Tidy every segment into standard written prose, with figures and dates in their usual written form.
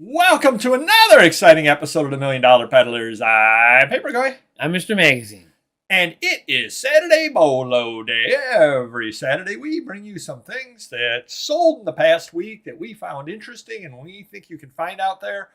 Welcome to another exciting episode of the Million Dollar Peddlers. I'm Paper Guy. I'm Mr. Magazine. And it is Saturday Bolo Day. Every Saturday we bring you some things that sold in the past week that we found interesting and we think you can find out there.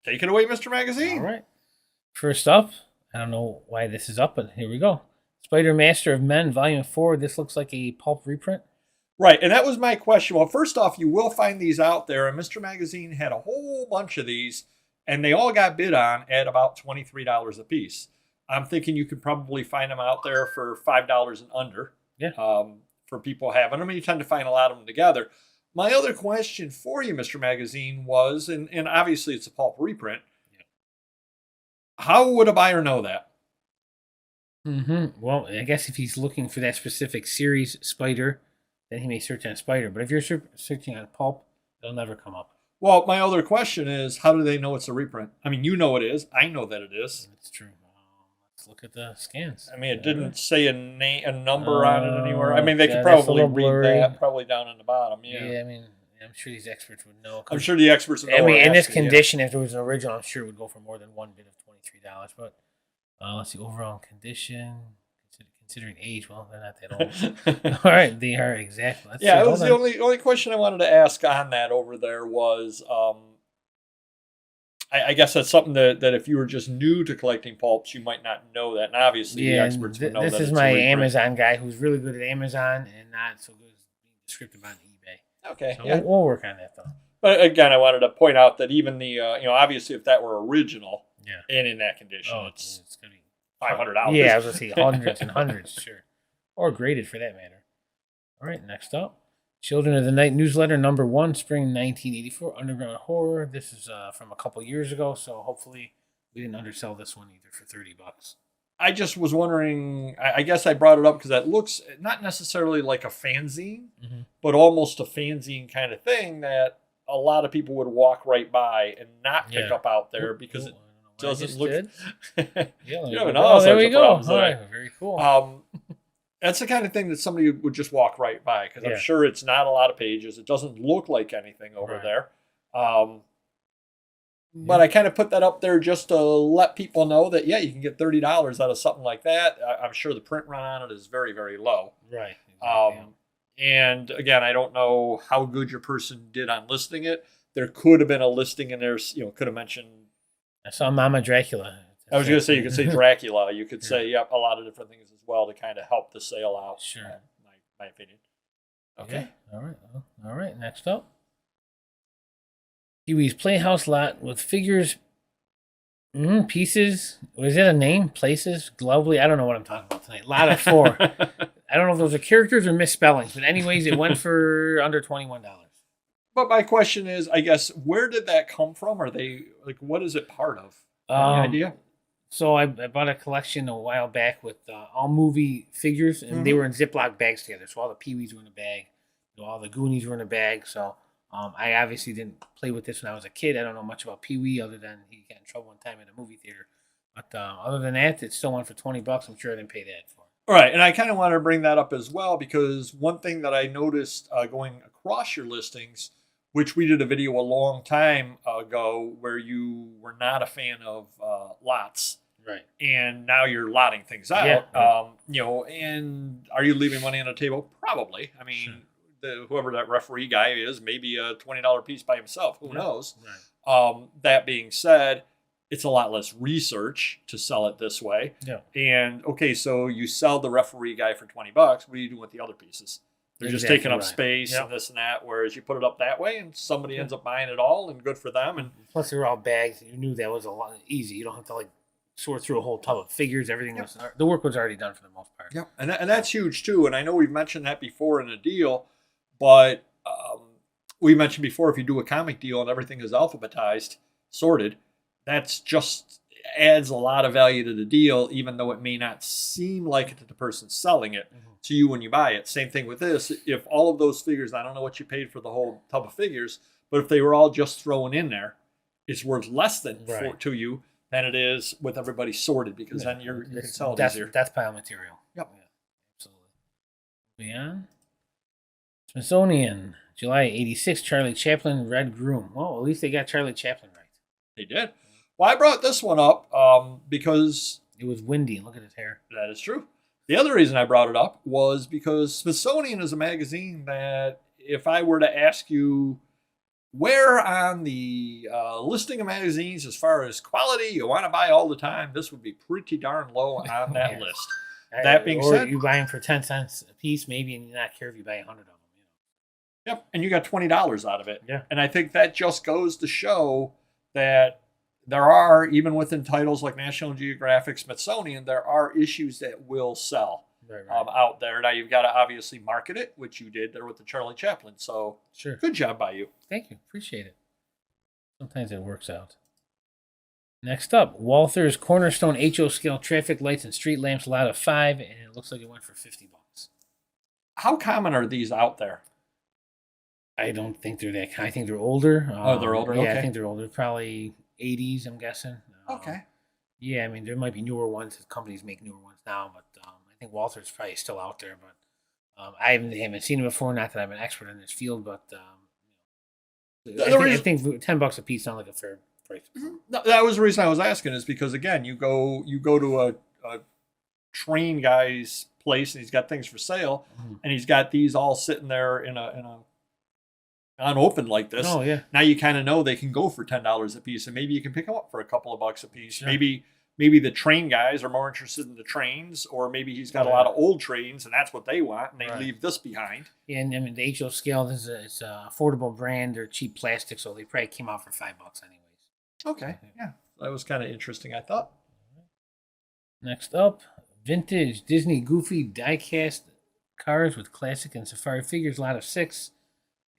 Take it away, Mr. Magazine. All right. First up, I don't know why this is up, but here we go. Spider Master of Men, Volume 4. This looks like a pulp reprint. Right, and that was my question. Well, first off, you will find these out there, and Mr. Magazine had a whole bunch of these, and they all got bid on at about $23 a piece. I'm thinking you could probably find them out there for $5 and under. Yeah. For people having them, and you tend to find a lot of them together. My other question for you, Mr. Magazine, was, and obviously it's a pulp reprint, how would a buyer know that? Well, I guess if he's looking for that specific series, Spider, then he may search on Spider. But if you're searching on pulp, it'll never come up. Well, my other question is, how do they know it's a reprint? I mean, you know it is. I know that it is. That's true. Let's look at the scans. I mean, it didn't say a number on it anywhere. I mean, they could probably read that, probably down in the bottom. Yeah, I mean, I'm sure these experts would know. I'm sure the experts would know. I mean, in this condition, if it was an original, I'm sure it would go for more than one bid of $23. But let's see, overall condition. Considering age, well, they're not that old. All right, they are exactly. It was the only question I wanted to ask on that over there was, I guess that's something that if you were just new to collecting pulps, you might not know that, and obviously the experts would know that. This is my Amazon guy who's really good at Amazon and not so good at being descriptive on eBay. Okay, so we'll work on that though. But again, I wanted to point out that even the obviously if that were original, and in that condition, it's gonna be $500. Yeah, I was going to say hundreds and hundreds, sure. Or graded for that matter. All right, next up. Children of the Night newsletter, number 1, spring 1984, Underground Horror. This is from a couple years ago, so hopefully we didn't undersell this one either for $30. I just was wondering, I guess I brought it up because that looks not necessarily like a fanzine, but almost a fanzine kind of thing that a lot of people would walk right by and not pick up out there because it doesn't look. You have there we go. All right, very cool. That's the kind of thing that somebody would just walk right by because I'm sure it's not a lot of pages. It doesn't look like anything over there. But I kind of put that up there just to let people know that you can get $30 out of something like that. I'm sure the print run on it is very, very low. Right. Exactly. And again, I don't know how good your person did on listing it. There could have been a listing in there. Could have mentioned. I saw Mama Dracula. I was going to say, you could say Dracula. You could say, a lot of different things as well to kind of help the sale out. Sure. My opinion. Okay. All right. Next up. Kiwis Playhouse Lot with figures, pieces. Was that a name? Places? Globally? I don't know what I'm talking about tonight. Lot of 4. I don't know if those are characters or misspellings, but anyways, it went for under $21. But my question is, I guess, where did that come from? Are they what is it part of? Any idea? So I bought a collection a while back with all movie figures, and they were in Ziploc bags together. So all the Pee-wees were in a bag, all the Goonies were in a bag. So I obviously didn't play with this when I was a kid. I don't know much about Pee-wee other than he got in trouble one time at a movie theater. But other than that, it still went for $20. I'm sure I didn't pay that for it. All right, and I kind of want to bring that up as well because one thing that I noticed going across your listings, which we did a video a long time ago where you were not a fan of lots. Right. And now you're lotting things out. And are you leaving money on the table? Probably. I mean, whoever that referee guy is, maybe a $20 piece by himself. Who knows? Right. That being said, it's a lot less research to sell it this way. Yeah. And, okay, so you sell the referee guy for $20. What are you doing with the other pieces? They're just taking up space and this and that, whereas you put it up that way and somebody ends up buying it all and good for them. And plus, they were all bags. You knew that was a lot easy. You don't have to sort through a whole tub of figures. Everything was the work was already done for the most part. Yep, and that's huge too. And I know we've mentioned that before in a deal, but we mentioned before if you do a comic deal and everything is alphabetized, sorted, that's just adds a lot of value to the deal, even though it may not seem like it to the person selling it to you when you buy it. Same thing with this. If all of those figures, I don't know what you paid for the whole tub of figures, but if they were all just thrown in there, it's worth less than to you than it is with everybody sorted because then you can sell it easier. Death pile material. Yep. Yeah, absolutely. Beyond. Smithsonian July 86, Charlie Chaplin, Red Groom. Well, at least they got Charlie Chaplin right. They did. Well, I brought this one up because it was windy. Look at his hair. That is true. The other reason I brought it up was because Smithsonian is a magazine that if I were to ask you where on the listing of magazines as far as quality you want to buy all the time, this would be pretty darn low on that list. That being said, you buy them for 10 cents a piece, maybe, and you not care if you buy 100 of them. Yep, and you got $20 out of it. Yeah. And I think that just goes to show that there are, even within titles like National Geographic, Smithsonian, there are issues that will sell out there. Now, you've got to obviously market it, which you did there with the Charlie Chaplin. So, sure. Good job by you. Thank you. Appreciate it. Sometimes it works out. Next up, Walther's Cornerstone HO scale traffic lights and street lamps, lot of 5, and it looks like it went for $50. How common are these out there? I don't think they're that. I think they're older. They're older. Yeah, okay. I think they're older. Probably 80s, I'm guessing. Okay. Yeah, I mean, there might be newer ones. Companies make newer ones now, but I think Walther's probably still out there. But I haven't seen it before. Not that I'm an expert in this field, but I think $10 a piece sounds like a fair price. No, that was the reason I was asking, is because again, you go to a train guy's place and he's got things for sale, and he's got these all sitting there in a unopened like this. Oh yeah. Now you kind of know they can go for $10 a piece, and maybe you can pick them up for a couple of bucks a piece. Sure. Maybe the train guys are more interested in the trains, or maybe he's got a lot of old trains and that's what they want, and they leave this behind. Yeah, and I mean the HO scale is it's an affordable brand. They're cheap plastic, so they probably came out for $5 anyways. Okay, yeah, that was kind of interesting, I thought. Next up, vintage Disney Goofy die-cast cars with classic and safari figures, lot of 6.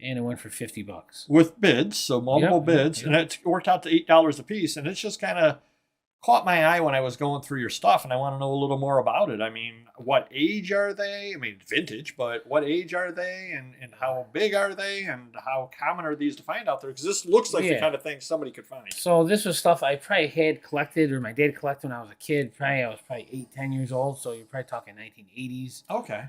And it went for $50 with bids, so multiple bids, and it worked out to $8 a piece. And it's just kind of caught my eye when I was going through your stuff, and I want to know a little more about it. I mean, what age are they? I mean, vintage, but what age are they, and how big are they, and how common are these to find out there? Because this looks like the kind of thing somebody could find. So this was stuff I probably had collected, or my dad collected when I was a kid. I was probably 8, 10 years old, so you're probably talking 1980s. Okay.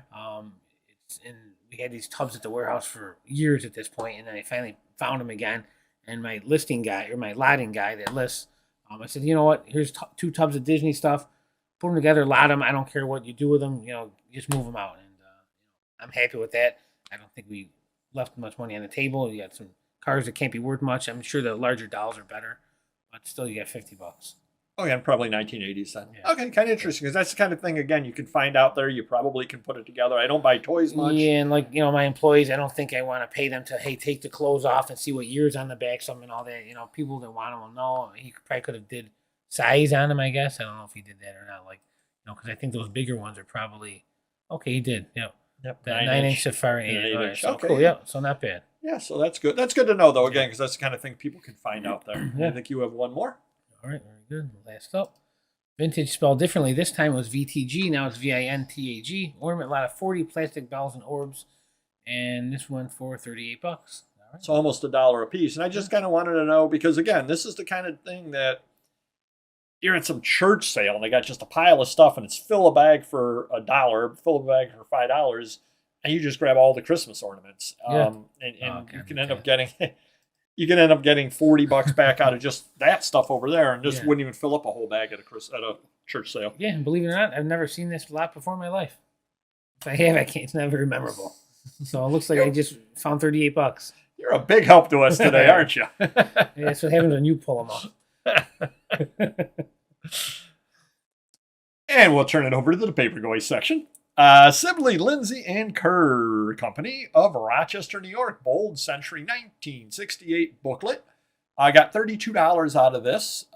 And we had these tubs at the warehouse for years at this point, and then I finally found them again. And my listing guy, or my lotting guy that lists, I said, you know what? Here's 2 tubs of Disney stuff. Put them together, lot them. I don't care what you do with them. Just move them out. And I'm happy with that. I don't think we left much money on the table. You got some cars that can't be worth much. I'm sure the larger dolls are better, but still, you got $50. Oh, yeah, probably 1980s then. Yeah. Okay, kind of interesting, because that's the kind of thing, again, you can find out there. You probably can put it together. I don't buy toys much. Yeah, and my employees, I don't think I want to pay them to, hey, take the clothes off and see what year's on the back, something and all that. People that want them will know. He probably could have did size on them, I guess. I don't know if he did that or not. Because I think those bigger ones are probably, okay, he did. Yep. The 9-inch Safari and 8-inch. So okay. Cool, yeah, so not bad. Yeah, so that's good. That's good to know, though, again, because that's the kind of thing people can find out there. Yeah. I think you have one more. All right, very good. Last up. Vintage spelled differently. This time it was VTG. Now it's VINTAG. Ornament, lot of 40 plastic bells and orbs. And this went for $38. All right. It's almost $1 a piece. And I just kind of wanted to know, because, again, this is the kind of thing that you're at some church sale and they got just a pile of stuff and it's fill a bag for $1, fill a bag for $5, and you just grab all the Christmas ornaments. And you can end up getting... You can end up getting $40 back out of just that stuff over there, and just wouldn't even fill up a whole bag at a church sale. Yeah, and believe it or not, I've never seen this lot before in my life. If I have, it's not very memorable. So it looks like I just found $38. You're a big help to us today, aren't you? Yeah, that's what happens when you pull them up. And we'll turn it over to the Paperboy section. Sibley, Lindsay, and Kerr Company of Rochester, New York. Bold Century 1968 booklet. I got $32 out of this.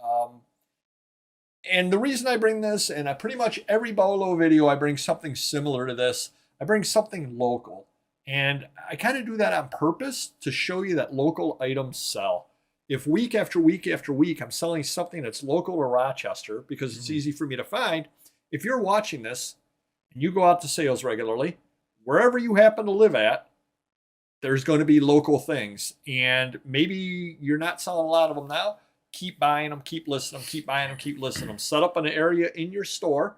And the reason I bring this, and pretty much every BOLO video, I bring something similar to this. I bring something local. And I kind of do that on purpose to show you that local items sell. If week after week after week, I'm selling something that's local to Rochester because it's easy for me to find, if you're watching this, and you go out to sales regularly, wherever you happen to live at, there's going to be local things. And maybe you're not selling a lot of them now. Keep buying them, keep listing them, keep buying them, keep listing them. Set up an area in your store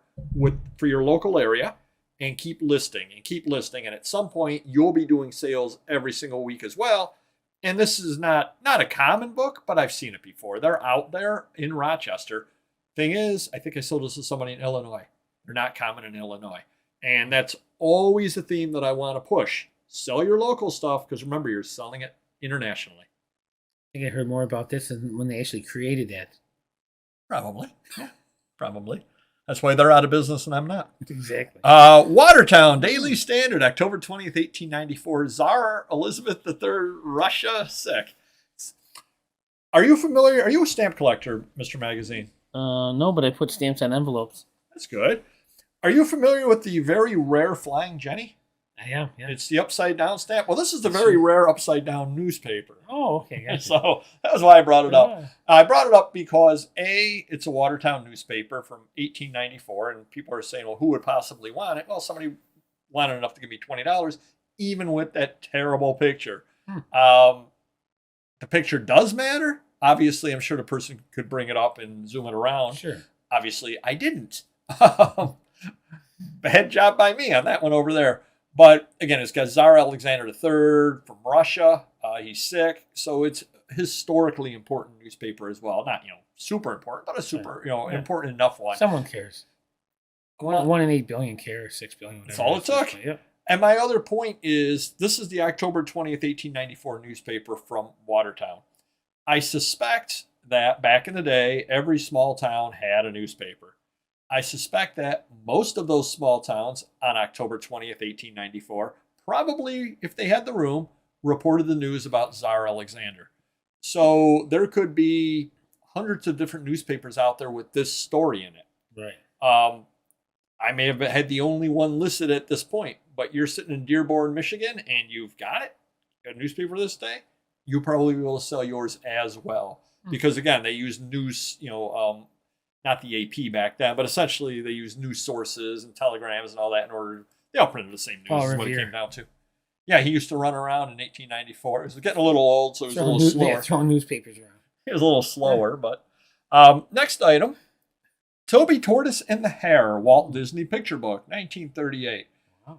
for your local area and keep listing and keep listing. And at some point, you'll be doing sales every single week as well. And this is not a common book, but I've seen it before. They're out there in Rochester. Thing is, I think I sold this to somebody in Illinois. They're not common in Illinois. And that's always a theme that I want to push. Sell your local stuff, because remember, you're selling it internationally. I think I heard more about this than when they actually created that. Probably. Yeah, probably. That's why they're out of business and I'm not. Exactly. Watertown Daily Standard, October 20th, 1894. Tsar Elizabeth III, Russia, sick. Are you familiar? Are you a stamp collector, Mr. Magazine? No, but I put stamps on envelopes. That's good. Are you familiar with the very rare Flying Jenny? I am, yeah. It's the upside down stamp. Well, this is the very rare upside down newspaper. Oh, okay. Gotcha. So that was why I brought it up. I brought it up because it's a Watertown newspaper from 1894, and people are saying, well, who would possibly want it? Well, somebody wanted enough to give me $20, even with that terrible picture. The picture does matter. Obviously, I'm sure the person could bring it up and zoom it around. Sure. Obviously, I didn't. Bad job by me on that one over there. But again, it's got Tsar Alexander III from Russia. He's sick. So it's historically important newspaper as well. Not, super important, but a super, important enough one. Someone cares. One in 8 billion cares, 6 billion, whatever. That's all it took. Yep. And my other point is, this is the October 20th, 1894 newspaper from Watertown. I suspect that back in the day, every small town had a newspaper. I suspect that most of those small towns on October 20th, 1894, probably, if they had the room, reported the news about Tsar Alexander. So there could be hundreds of different newspapers out there with this story in it. Right. I may have had the only one listed at this point, but you're sitting in Dearborn, Michigan, and you've got it, got a newspaper this day, you'll probably be able to sell yours as well. Because again, they use news, not the AP back then, but essentially they use news sources and telegrams and all that in order. They all printed the same news, is what it came down to. Yeah, he used to run around in 1894. He was getting a little old, so he was a little slower. Yeah, throwing newspapers around. He was a little slower, but next item, Toby Tortoise and the Hare, Walt Disney Picture Book, 1938. Wow.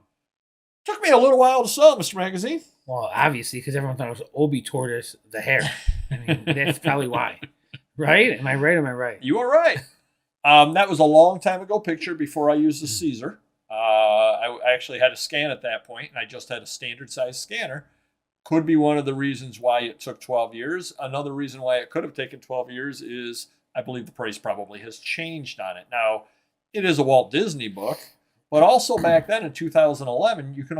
Took me a little while to sell, Mr. Magazine. Well, obviously, because everyone thought it was Obi Tortoise, the hare. I mean, that's probably why. Right? Am I right or am I right? You are right. That was a long time ago picture before I used the CZUR. I actually had a scan at that point, and I just had a standard size scanner. Could be one of the reasons why it took 12 years. Another reason why it could have taken 12 years is I believe the price probably has changed on it. Now, it is a Walt Disney book, but also back then in 2011, you could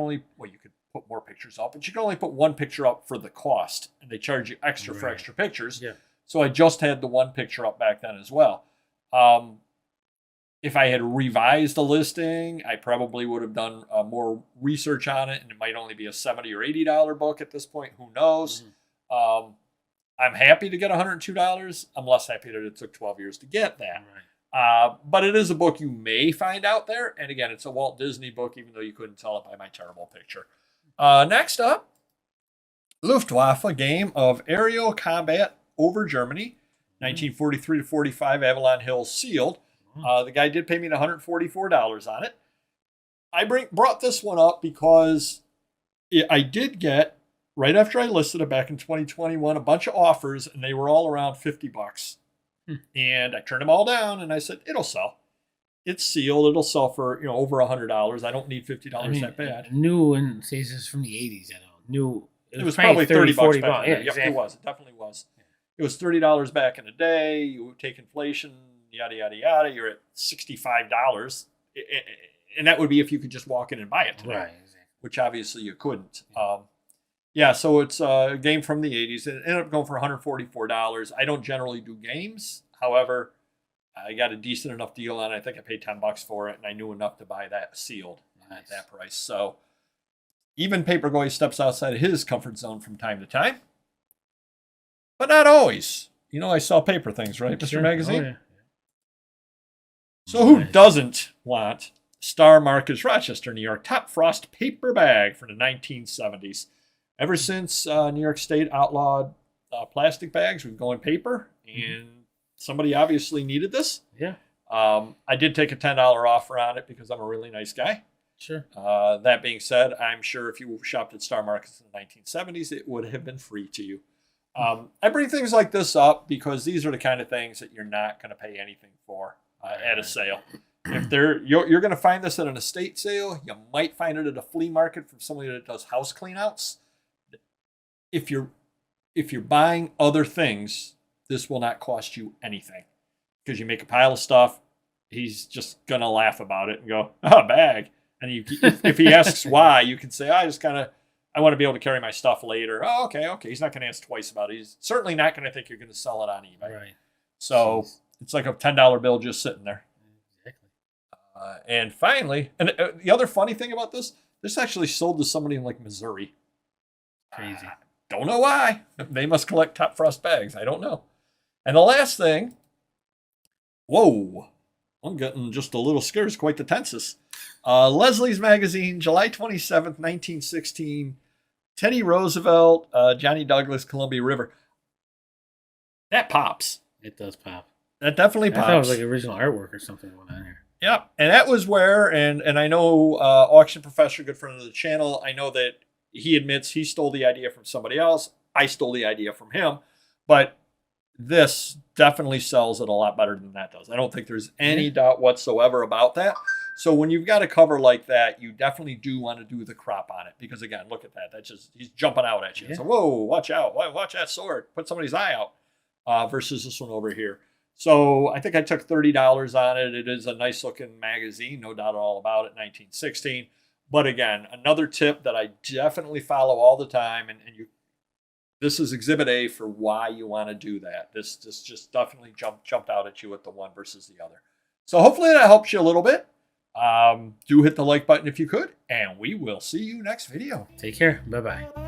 put more pictures up, but you can only put one picture up for the cost, and they charge you extra for extra pictures. Yeah. So I just had the one picture up back then as well. If I had revised the listing, I probably would have done more research on it, and it might only be a $70 or $80 book at this point. Who knows? I'm happy to get $102. I'm less happy that it took 12 years to get that. Right. But it is a book you may find out there. And again, it's a Walt Disney book, even though you couldn't tell it by my terrible picture. Next up, Luftwaffe game of aerial combat over Germany, 1943 to 45, Avalon Hill sealed. The guy did pay me $144 on it. I brought this one up because I did get, right after I listed it back in 2021, a bunch of offers, and they were all around $50. And I turned them all down, and I said, it'll sell. It's sealed. It'll sell for over $100. I don't need $50 that bad. New and says this from the 80s. I know. New. It was probably $30 $40 back in the day. exactly. Yep, it was. It definitely was. It was $30 back in the day. You take inflation, yada, yada, yada. You're at $65. And that would be if you could just walk in and buy it today, right, exactly. Which obviously you couldn't. So it's a game from the 80s. It ended up going for $144. I don't generally do games. However, I got a decent enough deal on it. I think I paid $10 for it, and I knew enough to buy that sealed at that price. So even Paperboy steps outside of his comfort zone from time to time. But not always. I sell paper things, right, Mr. Magazine? Oh, yeah. So who doesn't want Star Markers Rochester, New York top frost paper bag from the 1970s? Ever since New York State outlawed plastic bags, we've gone paper, and somebody obviously needed this. Yeah. I did take a $10 offer on it because I'm a really nice guy. Sure. That being said, I'm sure if you shopped at Star Markets in the 1970s, it would have been free to you. I bring things like this up because these are the kind of things that you're not going to pay anything for at a sale. If you're going to find this at an estate sale, you might find it at a flea market from somebody that does house cleanouts. If you're buying other things, this will not cost you anything because you make a pile of stuff. He's just going to laugh about it and go, "Oh, bag." And if he asks why, you can say, I want to be able to carry my stuff later. Oh, okay. He's not going to ask twice about it. He's certainly not going to think you're going to sell it on eBay. Right. So it's like a $10 bill just sitting there. Exactly. And finally, and the other funny thing about this actually sold to somebody in like Missouri. Crazy. Don't know why. They must collect Top Frost bags. I don't know. And the last thing, whoa, I'm getting just a little scared. It's quite the tensus. Leslie's Magazine, July 27th, 1916. Teddy Roosevelt, Johnny Douglas, Columbia River. That pops. It does pop. That definitely pops. I thought it was like original artwork or something going on here. Yep. And that was where, and I know Auction Professor, good friend of the channel, I know that he admits he stole the idea from somebody else. I stole the idea from him. But this definitely sells it a lot better than that does. I don't think there's any doubt whatsoever about that. So when you've got a cover like that, you definitely do want to do the crop on it. Because again, look at that. That's just, he's jumping out at you. Yeah. So, whoa, watch out. Watch that sword. Put somebody's eye out. Versus this one over here. So I think I took $30 on it. It is a nice looking magazine. No doubt at all about it. 1916. But again, another tip that I definitely follow all the time. And this is Exhibit A for why you want to do that. This just definitely jumped out at you with the one versus the other. So hopefully that helps you a little bit. Do hit the like button if you could, and we will see you next video. Take care. Bye-bye.